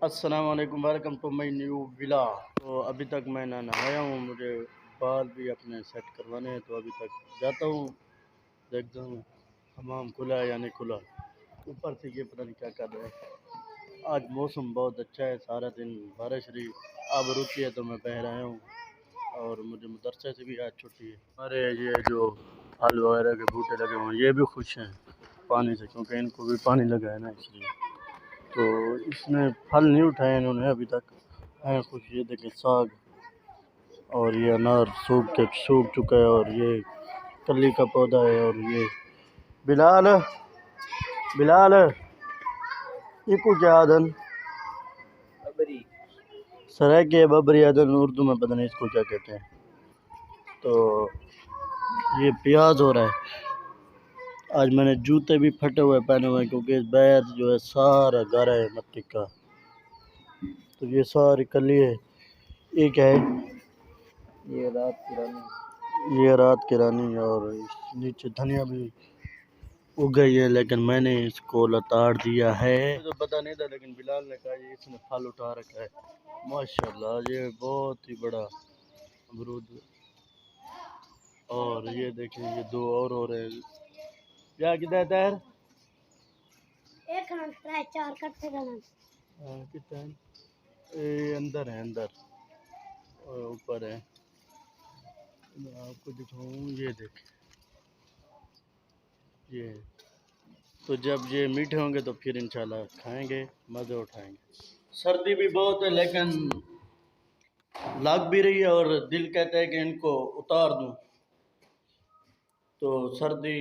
السلام علیکم، welcome to my new ولا۔ تو ابھی تک میں نہ نہایا ہوں، مجھے بال بھی اپنے سیٹ کروانے ہیں، تو ابھی تک جاتا ہوں، دیکھتا ہوں حمام کھلا ہے یا نہیں کھلا۔ اوپر سے یہ پتہ نہیں کیا کر رہا ہے۔ آج موسم بہت اچھا ہے، سارا دن بارش رہی، اب رکی ہے تو میں بہہ رہا ہوں، اور مجھے مدرسے سے بھی آج چھٹی ہے۔ ہمارے یہ جو پھل وغیرہ کے بوٹے لگے ہوئے ہیں، یہ بھی خوش ہیں پانی سے، کیونکہ ان کو بھی پانی لگا ہے نا، اس لیے۔ تو اس میں پھل نہیں اٹھائے انہوں نے ابھی تک، ہیں خوش۔ یہ دیکھیں ساگ، اور یہ انار سوکھ چکا ہے، اور یہ کلی کا پودا ہے، اور یہ بلال یہ کو کیا آدن سرائے کے ببری آدن، اردو میں پتہ نہیں اس کو کیا کہتے ہیں۔ تو یہ پیاز ہو رہا ہے۔ آج میں نے جوتے بھی پھٹے ہوئے پہنے ہوئے، کیونکہ بیت جو ہے سارا گھر ہے مٹی کا، تو یہ ساری کلی ہے۔ یہ کیا ہے؟ یہ رات کی رانی، اور نیچے دھنیا بھی اگ گئی ہے، لیکن میں نے اس کو لتاڑ دیا ہے۔ مجھے تو پتہ نہیں تھا، لیکن بلال نے کہا یہ اس نے پھل اٹھا رکھا ہے۔ ماشاءاللہ یہ بہت ہی بڑا امرود، اور یہ دیکھیں یہ دو اور ہو رہے ہیں۔ کیا کتنا تیر ایک چار کٹے کتنا اندر ہے، اندر اوپر ہے، میں آپ کو دکھاؤں۔ یہ دیکھ، یہ تو جب یہ میٹھے ہوں گے تو پھر انشاءاللہ کھائیں گے، مزے اٹھائیں گے۔ سردی بھی بہت ہے، لیکن لگ بھی رہی ہے، اور دل کہتا ہے کہ ان کو اتار دوں۔ تو سردی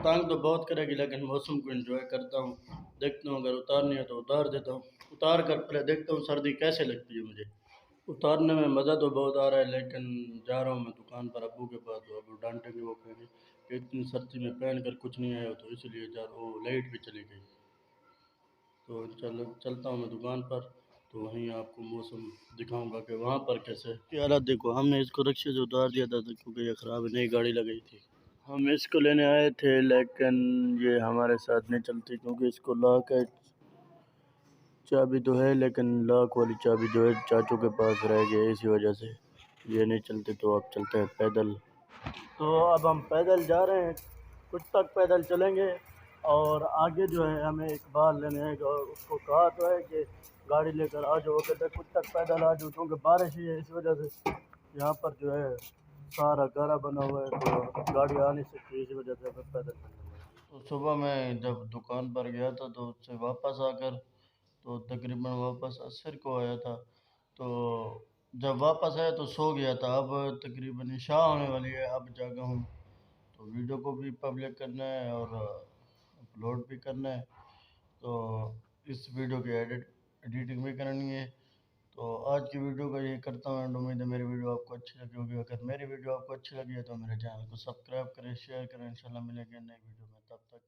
تنگ تو بہت کرے گی، لیکن موسم کو انجوائے کرتا ہوں، دیکھتا ہوں اگر اتارنی ہے تو اتار دیتا ہوں۔ اتار کر پہلے دیکھتا ہوں سردی کیسے لگتی ہے مجھے۔ اتارنے میں مزہ تو بہت آ رہا ہے، لیکن جا رہا ہوں میں دکان پر ابو کے پاس، تو ابو ڈانٹیں گے، وہ کہیں گے کہ اتنی سردی میں پہن کر کچھ نہیں آیا، تو اس لیے جا رہا ہوں۔ لائٹ بھی چلی گئی، تو چلتا ہوں میں دکان پر، تو وہیں آپ کو موسم دکھاؤں گا کہ وہاں پر کیسے یہ حالات۔ دیکھو، ہم نے اس کو رکشے سے اتار دیا تھا کیونکہ یہ خراب ہے، نئی گاڑی لگئی تھی۔ ہم اس کو لینے آئے تھے، لیکن یہ ہمارے ساتھ نہیں چلتی، کیونکہ اس کو لاک ہے، چابی تو ہے، لیکن لاک والی چابی جو ہے چاچو کے پاس رہ گئی، اسی وجہ سے یہ نہیں چلتی۔ تو اب چلتے ہیں پیدل۔ تو اب ہم پیدل جا رہے ہیں، کچھ تک پیدل چلیں گے، اور آگے جو ہے ہمیں ایک بال لینے ہیں، اور اس کو کہا تو ہے کہ گاڑی لے کر آ جاؤ، کہتے کچھ تک پیدل آ جاؤ، کیونکہ بارش ہی ہے، اس وجہ سے یہاں پر جو ہے سارا گہرا بنا ہوا ہے، تو گاڑی آ نہیں سکتی، اسی وجہ سے ہمیں پیدل چلنا ہے۔ تو صبح میں جب دکان پر گیا تھا، تو اس سے واپس آ کر، تو تقریباً واپس عصر کو آیا تھا، تو جب واپس آیا تو سو گیا تھا۔ اب تقریباً عشاء ہونے والی ہے، اب جاگا ہوں، تو ویڈیو کو بھی پبلک کرنا ہے اور اپلوڈ بھی کرنا ہے، تو اس ویڈیو کی ایڈیٹنگ بھی کرنی ہے۔ تو آج کی ویڈیو کا یہ کرتا ہوں اینڈ۔ امید ہے میری ویڈیو آپ کو اچھی لگی ہوگی۔ اگر میری ویڈیو آپ کو اچھی لگی ہے تو میرے چینل کو سبسکرائب کریں، شیئر کریں۔ انشاءاللہ ملیں گے نئی ویڈیو میں، تب تک